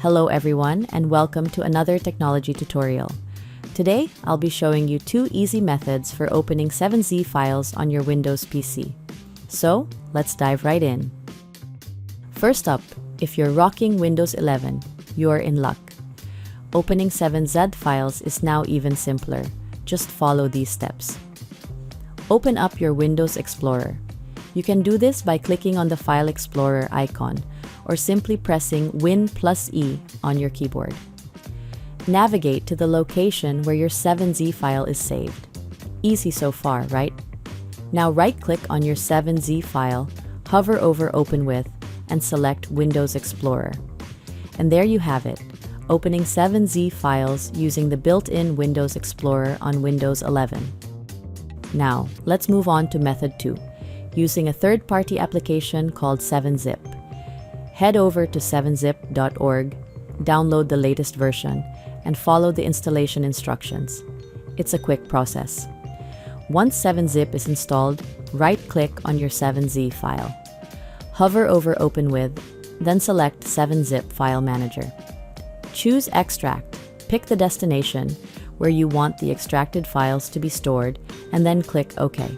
Hello everyone, and welcome to another technology tutorial. Today, I'll be showing you two easy methods for opening 7Z files on your Windows PC. So, let's dive right in. First up, if you're rocking Windows 11, you're in luck. Opening 7Z files is now even simpler. Just follow these steps. Open up your Windows Explorer. You can do this by clicking on the File Explorer icon, or simply pressing Win+E on your keyboard. Navigate to the location where your 7Z file is saved. Easy so far, right? Now right-click on your 7Z file, hover over Open With, and select Windows Explorer. And there you have it, opening 7Z files using the built-in Windows Explorer on Windows 11. Now, let's move on to method 2, using a third-party application called 7-Zip. Head over to 7zip.org, download the latest version, and follow the installation instructions. It's a quick process. Once 7-Zip is installed, right-click on your 7Z file. Hover over Open With, then select 7-Zip File Manager. Choose Extract, pick the destination where you want the extracted files to be stored, and then click OK.